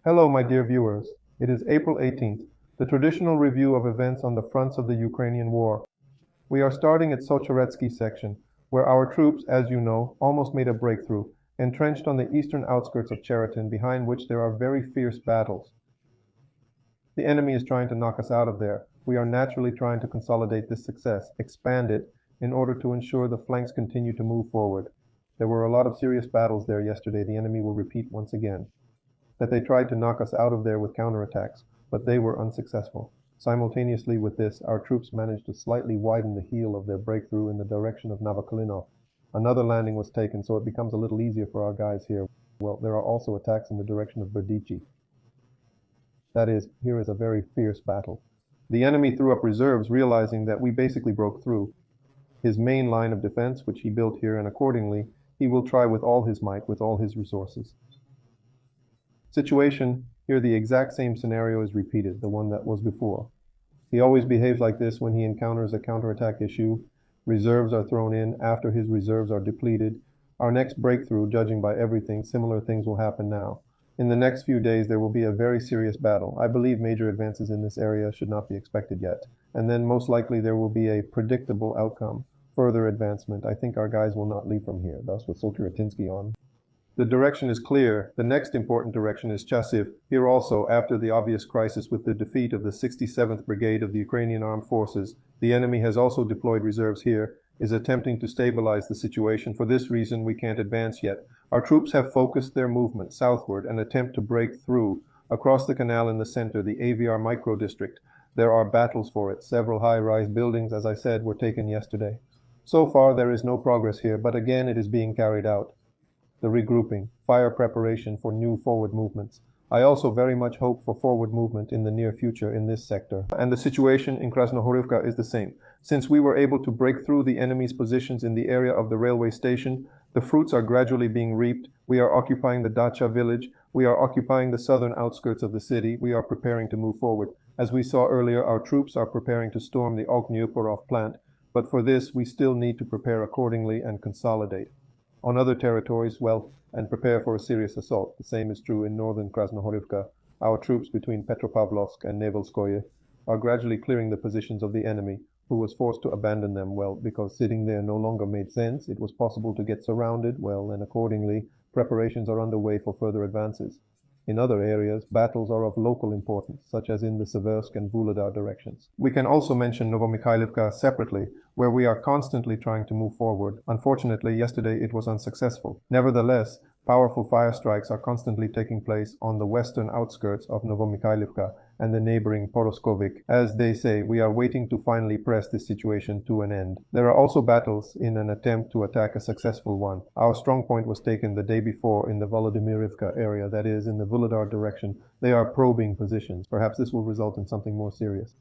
Hello, my dear viewers. It is April 18th, the traditional review of events on the fronts of the Ukrainian war. We are starting at Socheretsky section, where our troops, as you know, almost made a breakthrough, entrenched on the eastern outskirts of Ocheretyne, behind which there are very fierce battles. The enemy is trying to knock us out of there. We are naturally trying to consolidate this success, expand it, in order to ensure the flanks continue to move forward. There were a lot of serious battles there yesterday. The enemy will repeat once again that they tried to knock us out of there with counterattacks, but they were unsuccessful. Simultaneously with this, our troops managed to slightly widen the heel of their breakthrough in the direction of Novokalinov. Another landing was taken, so it becomes a little easier for our guys here. Well, there are also attacks in the direction of Berdichi. That is, here is a very fierce battle. The enemy threw up reserves, realizing that we basically broke through his main line of defense, which he built here, and accordingly, he will try with all his might, with all his resources. Situation, here the exact same scenario is repeated, the one that was before. He always behaves like this when he encounters a counterattack issue. Reserves are thrown in after his reserves are depleted. Our next breakthrough, judging by everything, similar things will happen now. In the next few days there will be a very serious battle. I believe major advances in this area should not be expected yet. And then most likely there will be a predictable outcome. Further advancement. I think our guys will not leave from here. Thus with Socheretinsky on. The direction is clear. The next important direction is Chasiv. Here also, after the obvious crisis with the defeat of the 67th Brigade of the Ukrainian Armed Forces, the enemy has also deployed reserves here, is attempting to stabilize the situation. For this reason, we can't advance yet. Our troops have focused their movement southward and attempt to break through across the canal in the center, the AVR micro-district. There are battles for it. Several high-rise buildings, as I said, were taken yesterday. So far, there is no progress here, but again, it is being carried out. The regrouping, fire preparation for new forward movements. I also very much hope for forward movement in the near future in this sector. And the situation in Krasnohorivka is the same. Since we were able to break through the enemy's positions in the area of the railway station, the fruits are gradually being reaped. We are occupying the Dacha village. We are occupying the southern outskirts of the city. We are preparing to move forward. As we saw earlier, our troops are preparing to storm the Ogneuporov plant. But for this, we still need to prepare accordingly and consolidate. On other territories, and prepare for a serious assault. The same is true in northern Krasnohorivka. Our troops between Petropavlovsk and Nevelskoye are gradually clearing the positions of the enemy, who was forced to abandon them, because sitting there no longer made sense. It was possible to get surrounded, and accordingly, preparations are underway for further advances. In other areas, battles are of local importance, such as in the Seversk and Vuhledar directions. We can also mention Novomikhailivka separately, where we are constantly trying to move forward. Unfortunately, yesterday it was unsuccessful. Nevertheless, powerful fire strikes are constantly taking place on the western outskirts of Novomikhailivka and the neighboring Poroskovik. As they say, we are waiting to finally press this situation to an end. There are also battles in an attempt to attack a successful one. Our strong point was taken the day before in the Volodymyrivka area, that is, in the Vuhledar direction. They are probing positions. Perhaps this will result in something more serious.